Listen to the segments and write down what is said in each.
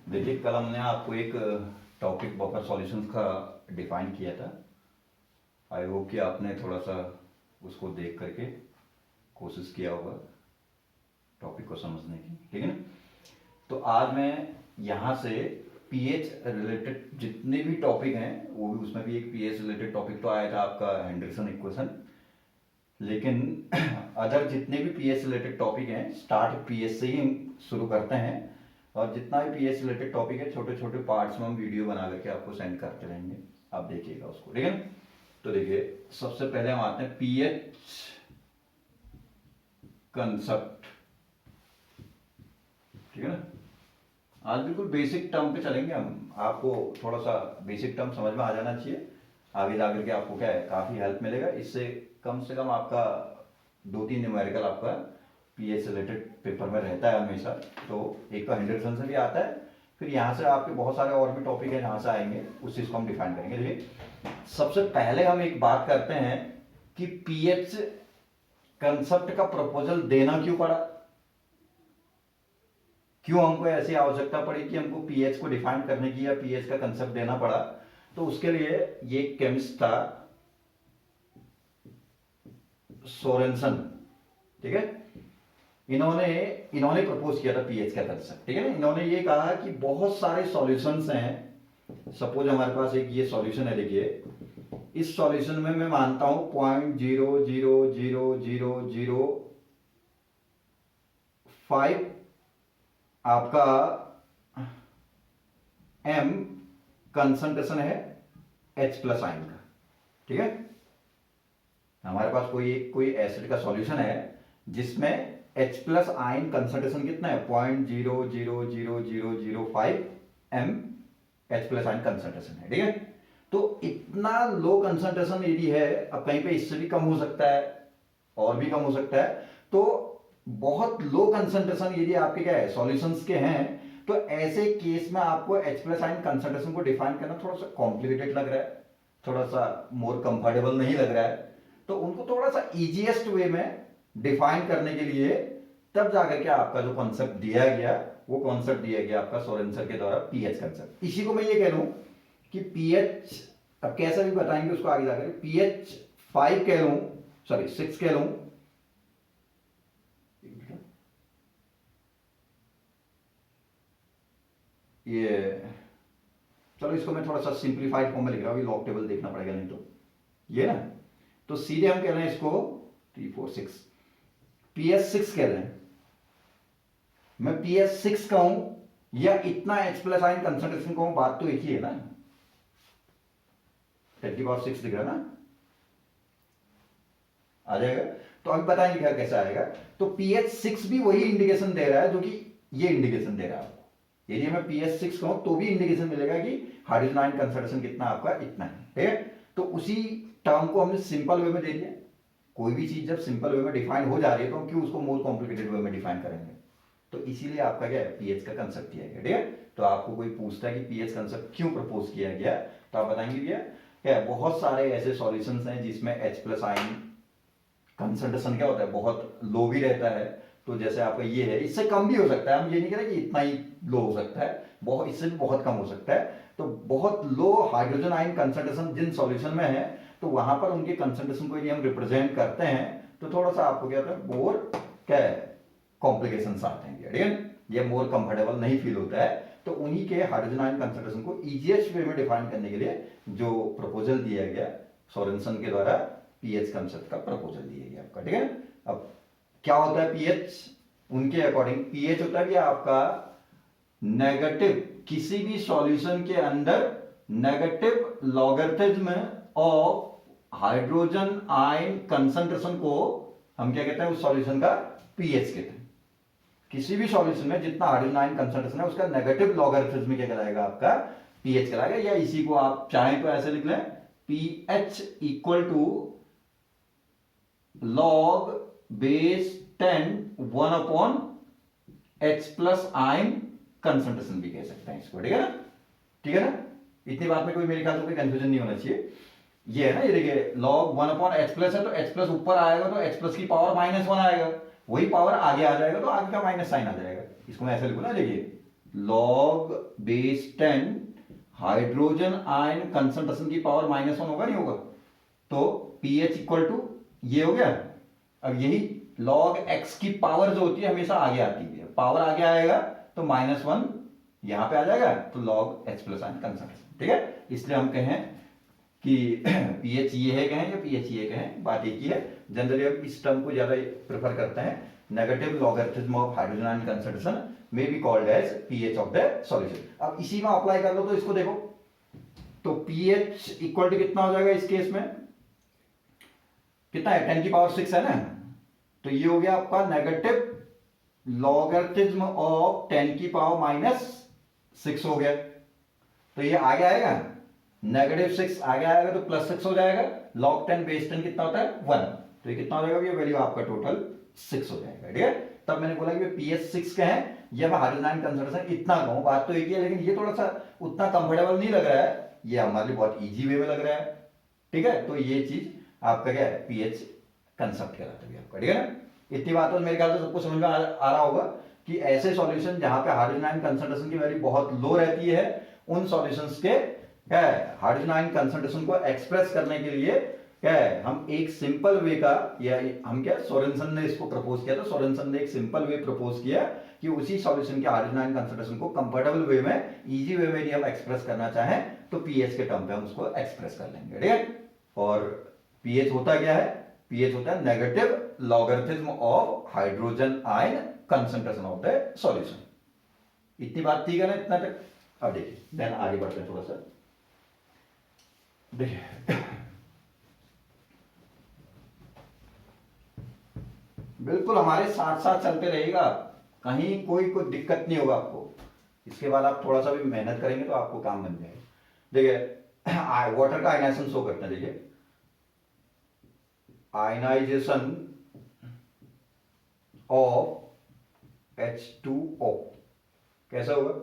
देखिए, कल हमने आपको एक टॉपिक बफर सॉल्यूशंस का डिफाइन किया था। आई होप कि आपने थोड़ा सा उसको देख करके कोशिश किया होगा टॉपिक को समझने की, ठीक है ना। तो आज मैं यहाँ से पीएच रिलेटेड जितने भी टॉपिक हैं, वो भी उसमें भी एक पीएच रिलेटेड टॉपिक तो आया था आपका हेंडरसन इक्वेशन, लेकिन अदर जितने भी पीएच रिलेटेड टॉपिक हैं स्टार्ट पीएच से ही हम शुरू करते हैं। और जितना भी पीएच रिलेटेड टॉपिक है छोटे छोटे पार्ट्स में हम वीडियो बना करके आपको सेंड करते रहेंगे, आप देखिएगा उसको, ठीक है ना। तो देखिए, सबसे पहले हम आते हैं पीएच कंसेप्ट, ठीक है ना। आज बिल्कुल बेसिक टर्म पे चलेंगे हम, आपको थोड़ा सा बेसिक टर्म समझ में आ जाना चाहिए, आगे जाकर के आपको क्या है काफ़ी हेल्प मिलेगा। इससे कम से कम आपका 2-3 न्यूमेरिकल आपका पीएच रिलेटेड पेपर में रहता है हमेशा। तो एक तो हेंडरसन से भी आता है, फिर यहाँ से आपके बहुत सारे और भी टॉपिक है जहाँ से आएंगे, उस चीज़ को हम डिफाइन करेंगे। देखिए, सबसे पहले हम एक बात करते हैं कि पीएच कंसेप्ट का प्रपोजल देना क्यों पड़ा, क्यों हमको ऐसी आवश्यकता पड़ी कि हमको पीएच को डिफाइन करने की या पीएच का कंसेप्ट देना पड़ा। तो उसके लिए ये केमिस्ट था सोरेनसन, ठीक है। इन्होंने प्रपोज किया था पीएच का कंसेप्ट, ठीक है ना। इन्होंने ये कहा कि बहुत सारे सॉल्यूशंस हैं। सपोज हमारे पास एक ये सॉल्यूशन है, देखिए इस सॉल्यूशन में मैं मानता हूं 0.00005 आपका m कंसंट्रेशन है H प्लस आयन का, ठीक है। हमारे पास कोई एसिड का सॉल्यूशन है जिसमें H प्लस आयन कंसंट्रेशन कितना है 0.00005 m H plus ion concentration है, ठीक है। तो इतना लो कंसंट्रेशन यदि है, अब कहीं पे इससे भी कम हो सकता है और भी कम हो सकता है। तो बहुत लो कंसंट्रेशन यदि आपके क्या है सॉल्यूशंस के हैं, तो ऐसे केस में आपको H प्लस आयन कंसंट्रेशन को डिफाइन करना थोड़ा सा कॉम्प्लिकेटेड लग रहा है, थोड़ा सा मोर कंफर्टेबल नहीं लग रहा है। तो उनको थोड़ा सा इजीएस्ट वे में डिफाइन करने के लिए तब जाकर के आपका जो कॉन्सेप्ट दिया गया, वो कॉन्सेप्ट दिया गया आपका सोरेनसन के द्वारा पीएच कंसेप्ट। इसी को मैं ये कह लूं कि पीएच, अब कैसा भी बताएंगे उसको आगे जाकर, पीएच 5 कह लूं, सॉरी 6 कह लूं, ये चलो इसको मैं थोड़ा सा सिंप्लीफाइड फॉर्म में लिख रहा हूं, लॉग टेबल देखना पड़ेगा नहीं तो ये ना। तो सीधे हम कह रहे हैं इसको 3 4 6 पीएच 6 कह रहे हैं। मैं पीएच 6 कहूं या इतना H प्लस आयन कंसंट्रेशन कहूं, बात तो एक ही है ना। 10⁶ दिख रहा है ना, आ जाएगा। तो अभी बताएंगे क्या कैसा आएगा। तो पीएच 6 भी वही इंडिकेशन दे रहा है जो कि ये इंडिकेशन दे रहा है आपको। यदि मैं पीएच 6 कहूं तो भी इंडिकेशन मिलेगा कि हाइड्रोजन आयन कंसंट्रेशन कितना आपका इतना है, ठीक है। तो उसी टर्म को हमने सिंपल वे में दे दिया। कोई भी चीज जब सिंपल वे में डिफाइन हो जा रही है तो हम क्यों उसको मोर कॉम्प्लिकेटेड वे में डिफाइन करेंगे। तो इसीलिए आपका क्या है पीएच का कंसेप्ट दिया गया, ठीक है। तो आपको कोई पूछता है कि पीएच कंसेप्ट क्यों प्रपोज किया गया, तो आप बताएंगे भैया क्या बहुत सारे ऐसे सॉल्यूशंस हैं जिसमें H प्लस आयन कंसंट्रेशन क्या होता है बहुत लो भी रहता है। तो जैसे आपका ये है, इससे कम भी हो सकता है, हम ये नहीं कह रहे कि इतना ही लो हो सकता है, बहुत इससे भी बहुत कम हो सकता है। तो बहुत लो हाइड्रोजन आयन कंसंट्रेशन जिन सॉल्यूशन में है, तो वहां पर उनके कंसंट्रेशन को यदि हम रिप्रेजेंट करते हैं तो थोड़ा सा आपको क्या होता है मोर क्या है कॉम्प्लिकेशंस आते हैं, ठीक है। ये मोर कंफर्टेबल नहीं फील होता है। तो उन्हीं के हाइड्रोजन आयन कंसंट्रेशन को इजीएस्ट वे में डिफाइन करने के लिए जो प्रपोजल दिया गया सोरेनसन के द्वारा, पीएच कंसेप्ट का प्रपोजल दिया गया आपका, ठीक है। अब क्या होता है पीएच, उनके अकॉर्डिंग पीएच होता है कि आपका नेगेटिव, किसी भी सॉल्यूशन के अंदर negative logarithm of hydrogen ion concentration को हम क्या कहते हैं उस सॉल्यूशन का पीएच कहते हैं। किसी भी सॉल्यूशन में जितना हाइड्रोजन आयन कंसंट्रेशन है उसका नेगेटिव लॉगरिथम में क्या कहलाएगा आपका पीएच कहलाएगा। या इसी को आप चाहें तो ऐसे लिख लें pH equal to log base 10 1/H plus ion concentration भी कह सकते हैं इसको, ठीक है ना। ठीक है ना, इतनी बात में कोई मेरे ख्याल से कोई कंफ्यूजन नहीं होना चाहिए। ये है ना, ये देखिए log 1/H प्लस है तो H प्लस ऊपर आएगा तो H प्लस की पावर -1 आएगा, वही पावर आगे आ जाएगा तो आगे का माइनस साइन आ जाएगा। इसको मैं ऐसे लिखूं ना, देखिए log base 10 hydrogen ion concentration की पावर -1 होगा, नहीं होगा? तो pH इक्वल टू ये हो गया। अब यही log x की पावर जो होती है हमेशा आगे आती है, पावर आगे आएगा तो -1 यहां पे आ जाएगा, तो log h plus ion concentration. ठीक है, इसलिए हम कहें कि pH ये है कहें या pH ये कहें, बात एक ही है। जनरली हम इस टर्म को ज्यादा प्रेफर करते हैं। Negative logarithm of hydrogen ion concentration may be called as pH of the solution. अब इसी में अप्लाई कर लो तो इसको देखो, तो pH इक्वल टू कितना हो जाएगा इस केस में, कितना है 10 की पावर 6 है ना, तो ये हो गया आपका नेगेटिव लॉगरिथम ऑफ 10 की पावर -6 हो गया। तो ये आगे आएगा -6 आगे आएगा तो +6 हो जाएगा। log 10 बेस 10 कितना होता है 1, तो ये कितना हो जाएगा, ये वैल्यू आपका टोटल 6 हो जाएगा। ठीक है, तब मैंने बोला कि pH 6 का है या हाइड्रोजन आयन कंसंट्रेशन इतना कहूं, बात तो एक ही है, लेकिन ये थोड़ा सा उतना कंफर्टेबल नहीं लग रहा है, ये हमारे लिए बहुत इजी वे में लग रहा है। ठीक है, तो ये चीज आपका क्या है, pH कंसेप्ट कहलाता है आपका। ठीक है ना, इतनी बात तो मेरे ख्याल से सबको समझ में आ रहा होगा कि ऐसे सॉल्यूशन जहां पे हाइड्रोजन आयन कंसंट्रेशन की वैल्यू बहुत लो रहती है, उन सॉल्यूशंस के क्या है, हाइड्रोजन आयन कंसंट्रेशन को एक्सप्रेस करने के लिए क्या है, हम एक सिंपल वे का, या हम क्या, सोरेनसन ने इसको प्रपोज किया था। सोरेनसन ने एक सिंपल वे प्रपोज किया कि उसी सॉल्यूशन के हाइड्रोजन आयन कंसंट्रेशन को कंफर्टेबल वे में, इजी वे में यदि हम एक्सप्रेस करना चाहें तो पीएच के टर्म पे हम उसको एक्सप्रेस कर लेंगे। ठीक है, और पीएच होता क्या है, पीएच होता है negative logarithm of hydrogen ion concentration of the solution. इतनी बात ठीक है ना, इतना तक। अब देखिए, देन आगे बढ़ते हैं थोड़ा सा। देखिए बिल्कुल हमारे साथ साथ चलते रहेगा, कहीं कोई दिक्कत नहीं होगा आपको। इसके बाद आप थोड़ा सा भी मेहनत करेंगे तो आपको काम बन जाएगा। देखिए वाटर का आयनाइजेशन शो करते हैं। देखिए आयनाइजेशन ऑफ H2O कैसा होगा,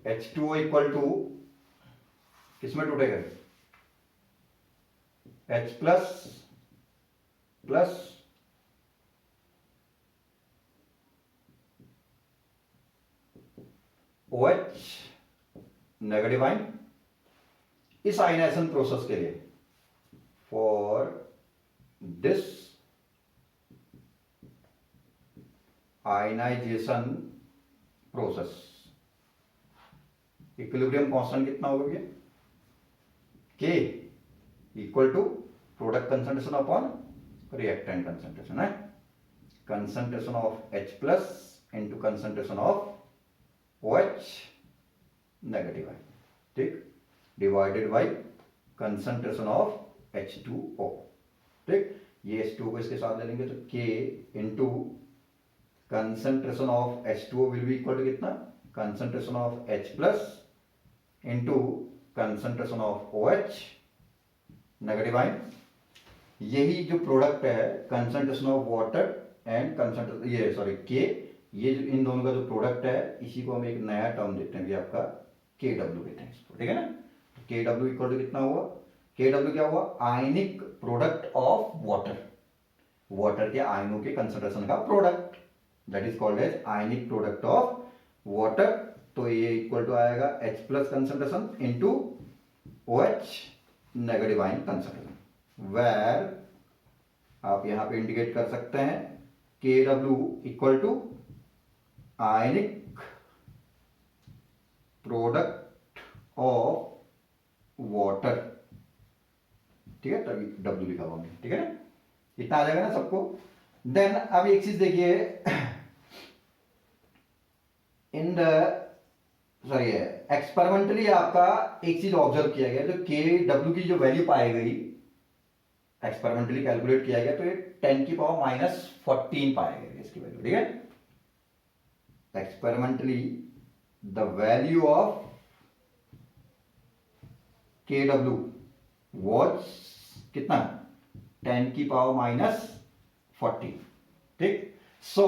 H2O इक्वल टू किसमें टूटेगा, H plus plus OH negative ion. इस आयनाइजेशन प्रोसेस के लिए, for this ionization process equilibrium constant कितना होगा भैया, K equal to product concentration upon reactant concentration है, concentration of H plus into concentration of OH negative ion, ठीक, divided by concentration of H2O। ठीक, ये H2O को इसके साथ ले लेंगे तो K into concentration of H2O will be equal to कितना, concentration of H plus into concentration of OH negative ion. यही जो प्रोडक्ट है concentration of water and concentration, ये सॉरी K, ये जो इन दोनों का जो प्रोडक्ट है, इसी को हम एक नया टर्म देते हैं भी आपका KW देते हैं इसको। ठीक है ना, तो KW इक्वल टू कितना हुआ, KW क्या हुआ, ionic product of water, water के आयनों के कंसंट्रेशन का product, that is called as ionic product of water. तो ये इक्वल टू आएगा H plus concentration into OH negative ion concentration, where आप यहां पे इंडिकेट कर सकते हैं KW equal to ionic product of water. ठीक है, तभी W लिखा हुआ है। ठीक है ना, इतना आ जाएगा ना सबको। देन अब एक चीज देखिए, इन द सॉरी एक्सपेरिमेंटली आपका एक चीज ऑब्जर्व किया गया, जो KW की जो वैल्यू पाई गई, एक्सपेरिमेंटली कैलकुलेट किया गया, तो ये 10 की पावर -14 पाया गया इसकी वैल्यू। ठीक है, experimentally the value of KW was कितना, 10 की पावर -14। ठीक, सो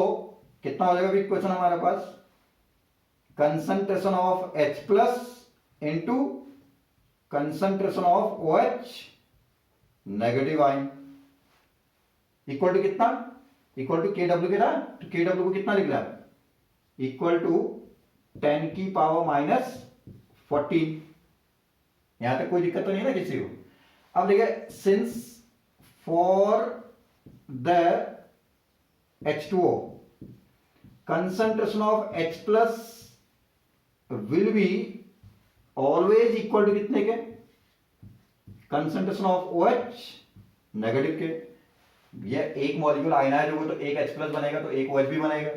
कितना हो जाएगा क्वेश्चन हमारे पास, concentration of H plus into concentration of OH negative ion equal to कितना, इक्वल टू KW के रहा, तो KW को कितना लिख रहा है, इक्वल टू 10 की पावर -14। यहां तक कोई दिक्कत तो नहीं है ना किसी को। अब देखिए since for the H2O concentration of H plus will be always equal to कितने के, कंसंट्रेशन ऑफ OH नेगेटिव के। ये एक मॉलिक्यूल आयनाइज होगा तो एक H प्लस बनेगा तो एक OH भी बनेगा।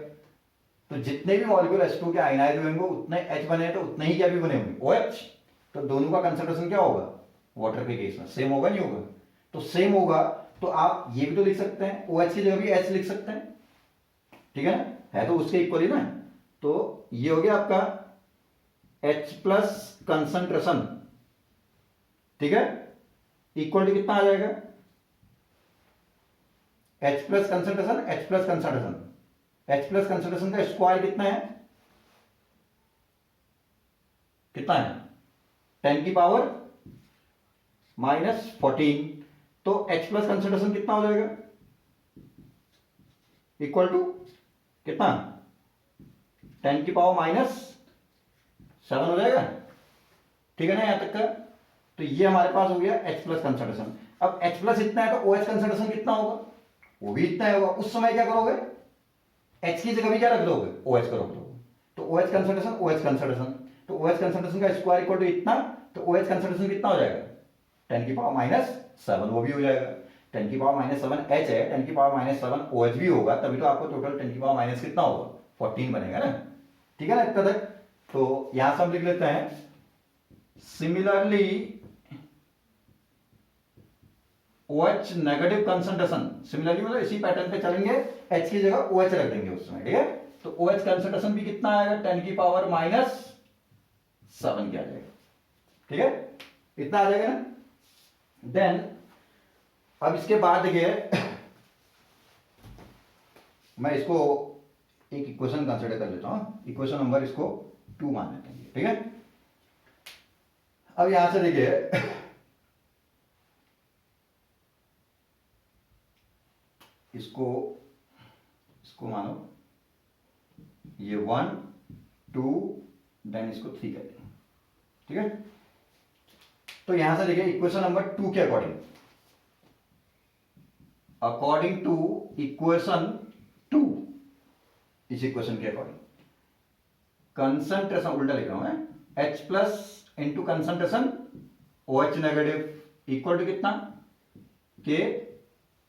तो जितने भी मॉलिक्यूल H2 के आयनाइज होंगे उतने H बने तो उतने ही क्या भी बने होंगे OH। तो दोनों का कंसंट्रेशन क्या होगा वाटर के केस में सेम होगा नहीं होगा। तो सेम होगा तो आप ये भी तो लिख सकते हैं OH की जगह भी H लिख सकते हैं, ठीक है ना, है तो उसके इक्वल ही ना। तो ये हो गया आपका H प्लस कंसंट्रेशन, ठीक है, इक्वल टू कितना आ जाएगा H plus concentration, H plus concentration, H plus concentration का स्क्वायर कितना है, कितना है 10 की पावर -14। तो H प्लस कंसंट्रेशन कितना हो जाएगा इक्वल टू कितना 10 की पावर -7 हो जाएगा, ठीक है ना यहां तक का। तो ये हमारे पास हो गया H प्लस कंसंट्रेशन। अब H प्लस इतना है तो OH कंसंट्रेशन कितना होगा, वो भी इतना ही होगा। उस समय क्या करोगे H की जगह भी क्या रख दोगे OH का रख दोगे। तो OH कंसंट्रेशन OH कंसंट्रेशन, तो OH कंसंट्रेशन का स्क्वायर इक्वल टू इतना, तो OH कंसंट्रेशन कितना हो जाएगा 10 की पावर -7, वो भी हो जाएगा। 10 की पावर -7 H है, 10 की पावर -7 OH भी होगा, तभी तो आपको टोटल 10 की पावर माइनस कितना होगा 14 बनेगा ना, ठीक है ना इतना तक। तो यहां से हम लिख लेते हैं similarly OH negative concentration, similarly मतलब इसी पैटर्न पे चलेंगे, H की जगह OH रख देंगे उस समय, ठीक है। तो OH कंसंट्रेशन भी कितना आएगा 10 की पावर -7 क्या आ जाएगा, ठीक है, इतना आ जाएगा ना। देन अब इसके बाद देखिए मैं इसको एक इक्वेशन कंसिडर कर लेता हूं, इक्वेशन नंबर इसको 2 मान लेते हैं, ठीक है। अब यहां से देखिए इसको इसको मानो ये 1 2 देन इसको 3 कर दें, ठीक है। तो यहां से देखिए इक्वेशन नंबर 2 के अकॉर्डिंग टू इक्वेशन 2, इस इक्वेशन के अकॉर्डिंग कंसंट्रेशन उल्टा लिख रहा हूं मैं, H plus into concentration OH negative equal to कितना के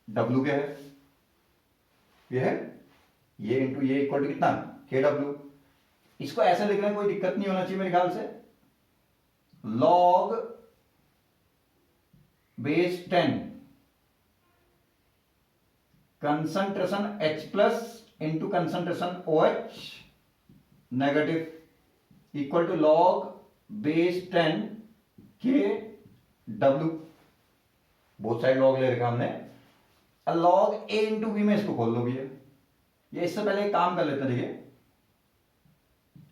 W के है, ये है ये इंटू ये इक्वल टू कितना के W। इसको ऐसे लिख रहे हैं कोई दिक्कत नहीं होना चाहिए मेरे ख्याल से, log base 10 concentration H plus into concentration OH negative equal to log base 10 K W। Both side log ले रखा हमने, लॉग A इंटू बी में इसको खोल लो भैया। ये इससे पहले एक काम कर लेते हैं, देखिए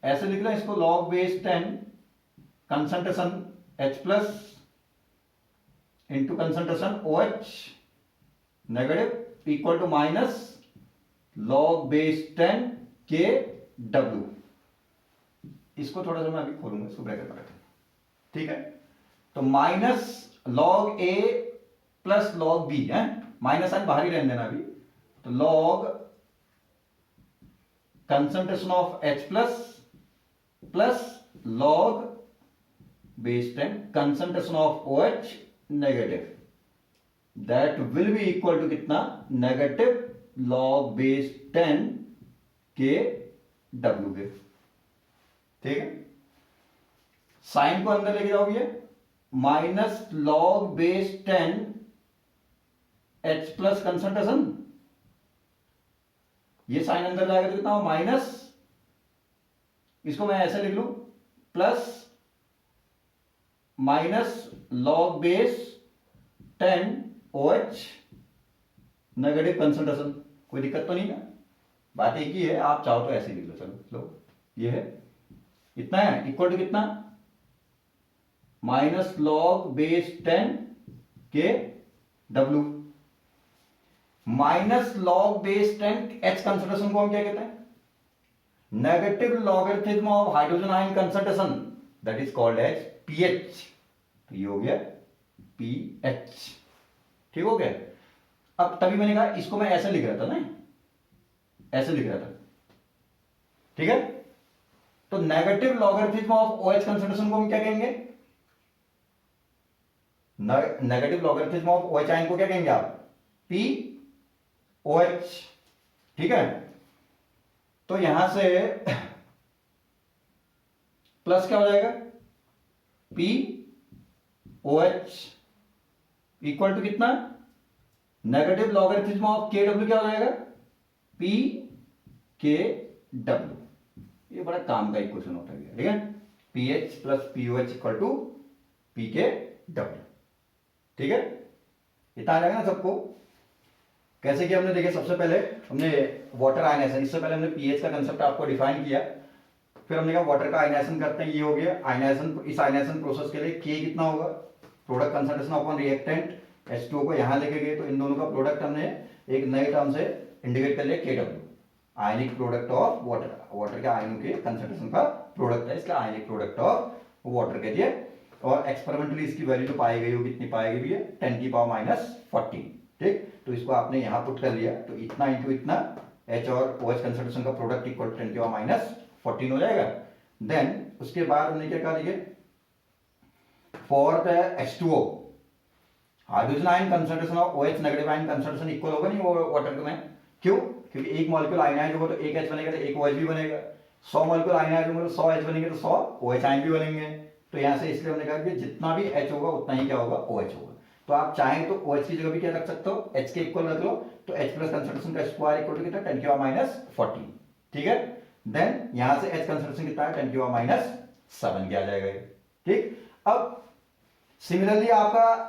ऐसे लिख लें इसको, log base 10 concentration H plus into concentration OH negative equal to minus log base 10 K W। इसको थोड़ा सा मैं अभी खोलूंगा, इसको ब्रैकेट में रखें, ठीक है। तो minus log A plus log B है, माइनस साइन बाहर ही रहने देना अभी। तो log concentration of H plus plus log base 10 concentration of OH negative, that will be equal to कितना negative log base 10 K W के, ठीक है। साइन को अंदर लेके जाओ भैया, minus log base 10 H plus concentration, ये साइन अंदर जाएगा तो कितना हो माइनस, इसको मैं ऐसे लिख लू plus minus log base 10 OH negative concentration. कोई दिक्कत तो नहीं ना, बात एक ही है, आप चाहो तो ऐसे लिख लो, चलो लो ये है इतना है इक्वल टू कितना minus log base 10 K W। Minus log base 10 H concentration को हम क्या कहते हैं negative logarithm of hydrogen ion concentration that is called as pH. तो ये हो गया पीएच, ठीक हो गया। अब तभी मैंने कहा इसको मैं ऐसे लिख रहा था ना, ऐसे लिख रहा था, ठीक है। तो negative logarithm of OH concentration को हम क्या कहेंगे, negative logarithm of OH ion को क्या कहेंगे आप, POH, ठीक है। तो यहां से प्लस क्या हो जाएगा, POH इक्वल टू कितना, नेगेटिव लॉगरिथम ऑफ KW क्या हो जाएगा, PKW। ये बड़ा काम का इक्वेशन होता है, ठीक है। PH plus POH equal to PKW, ठीक है। इतना आ जाएगा ना सबको। कैसे कि हमने देखे, सबसे पहले हमने वाटर आयनाइजेशन, इससे पहले हमने पीएच का कंसेप्ट आपको डिफाइन किया, फिर हमने कहा वाटर का आयनाइजेशन करते हैं, ये हो गया आयनाइजेशन। इस आयनाइजेशन प्रोसेस के लिए के कितना होगा, product concentration upon reactant, H2O को यहां लेके गए तो इन दोनों का प्रोडक्ट हमने एक नए टर्म से इंडिकेट कर लिया, KW, ionic product of water, water के आयनों के कंसंट्रेशन का प्रोडक्ट है, इसका आयनिक प्रोडक्ट ऑफ वाटर कह दिया। और एक्सपेरिमेंटली इसकी वैल्यू जो पाई गई वो कितनी पाई गई है, 10⁻⁻14, ठीक। तो इसको आपने यहां पुट कर लिया, तो इतना इंटू इतना H और OH कंसंट्रेशन का प्रोडक्ट इक्वल 10⁻14 हो जाएगा। देन उसके बाद हमने क्या कहा, देखिए for the H2O hydrogen ion concentration और OH negative ion concentration equal होगा नहीं वो वाटर में, क्यों, क्योंकि एक मॉलिक्यूल आयनाइज होगा तो एक H बनेगा तो एक OH भी बनेगा, 100 मॉलिक्यूल आयनाइज होंगे तो 100 H बनेंगे तो 100 OH आयन भी बनेंगे। तो यहां से इसलिए हमने कहा कि जितना भी H होगा उतना ही क्या होगा, OH होगा। तो आप चाहें तो OH की जगह भी क्या रख सकते हो, H के इक्वल रख लो, तो H प्लस कंसंट्रेशन का स्क्वायर इक्वल टू कितना, 10⁻14, ठीक है। देन यहां से H कंसंट्रेशन कितना है, 10⁻7 किया जाएगा, ठीक। अब सिमिलरली आपका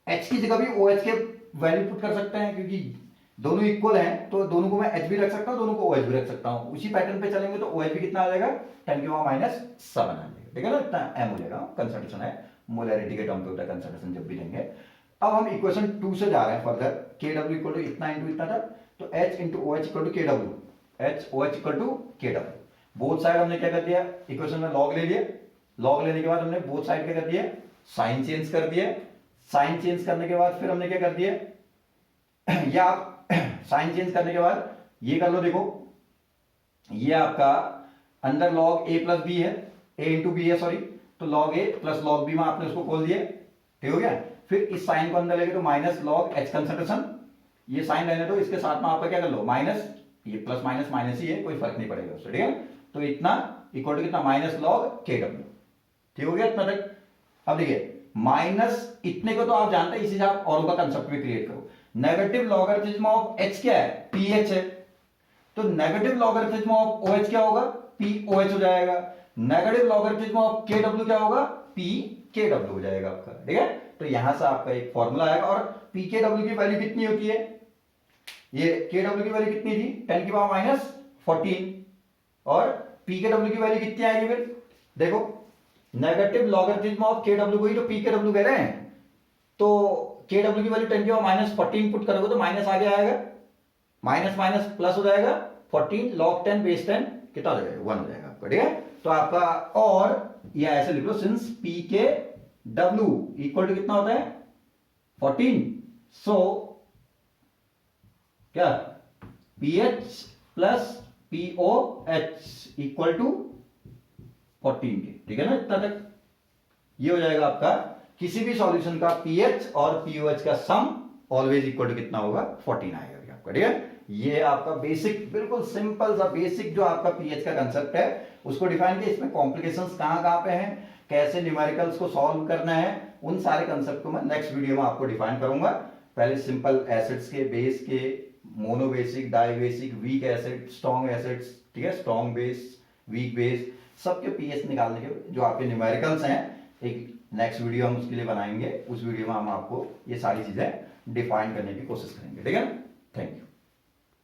H की जगह भी OH के वैल्यू पुट कर सकते हैं, क्योंकि दोनों इक्वल हैं तो दोनों को मैं H भी रख सकता हूं, दोनों को OH भी रख सकता हूं। उसी पैटर्न पे चलेंगे तो OH भी कितना आ जाएगा, 10⁻7 आ जाएगा, ठीक है ना, इतना M हो जाएगा, कंसंट्रेशन है, मोलैरिटी के टर्म पे होता है कंसंट्रेशन जब भी लेंगे। अब हम इक्वेशन 2 से जा रहे हैं फर्दर, KW इक्वल टू इतना इंटू इतना था, तो H into OH equal to KW, H OH equal to KW। Both side हमने क्या कर दिया, इक्वेशन में लॉग ले लिया, लॉग लेने के बाद हमने बोथ साइड क्या कर दिया, साइन चेंज कर दिया। साइन चेंज करने के बाद फिर हमने क्या कर दिया, या आप साइन चेंज करने के बाद ये कर लो, देखो ये आपका अंदर लॉग A प्लस बी है, A इंटू बी है, सॉरी, तो log A plus log B में आपने उसको खोल दिया, ठीक हो गया। फिर इस साइन को अंदर लेके तो माइनस लॉग H कंसंट्रेशन, ये साइन रहने दो, इसके साथ में आपका क्या कर लो माइनस, ये प्लस माइनस माइनस ही है, कोई फर्क नहीं पड़ेगा उससे, ठीक है। तो इतना इक्वल टू कितना, माइनस लॉग KW, ठीक हो गया इतना तक। अब देखिए माइनस इतने को तो आप जानते हैं, इसी से आप और का कंसेप्ट भी क्रिएट करो। नेगेटिव लॉगरिथम ऑफ H क्या है, PH है, तो नेगेटिव लॉगरिथम ऑफ OH क्या होगा, POH हो जाएगा। नेगेटिव लॉगरिथम ऑफ KW क्या होगा, PKW हो जाएगा आपका, ठीक है। तो यहां से आपका एक फॉर्मूला आएगा, और PKW की वैल्यू कितनी होती है, ये KW की वैल्यू कितनी थी, 10⁻14, और PKW की वैल्यू कितनी आएगी, फिर देखो नेगेटिव लॉगरिथम ऑफ KW को ही तो PKW कह रहे हैं, तो KW की वैल्यू 10⁻14 पुट करोगे तो माइनस आगे आएगा, माइनस माइनस प्लस हो जाएगा, 14 log 10 बेस 10 कितना हो जाएगा, 1 हो जाएगा आपका, ठीक है। तो आपका, और ये ऐसे लिख लो, सिंस PKW इक्वल टू कितना होता है, 14, सो क्या PH plus POH equal to 14 के, ठीक है ना, इतना तक ये हो जाएगा आपका। किसी भी सॉल्यूशन का पीएच और पीओएच का सम ऑलवेज इक्वल टू कितना होगा, 14 आएगा आपका, ठीक है। ये आपका बेसिक, बिल्कुल सिंपल सा बेसिक जो आपका पीएच का कंसेप्ट है उसको डिफाइन किया। इसमें कॉम्प्लिकेशंस कहां कहां पे हैं, कैसे न्यूमेरिकल्स को सॉल्व करना है, उन सारे कंसेप्ट को मैं नेक्स्ट वीडियो में आपको डिफाइन करूंगा। पहले सिंपल एसिड्स के, बेस के, monobasic, dibasic, weak acid, strong acids, ठीक है, स्ट्रॉन्ग बेस, वीक बेस, सबके पीएच निकालने के जो आपके न्यूमेरिकल्स हैं, एक नेक्स्ट वीडियो हम उसके लिए बनाएंगे। उस वीडियो में हम आपको ये सारी चीजें डिफाइन करने की कोशिश करेंगे, ठीक है। Thank you.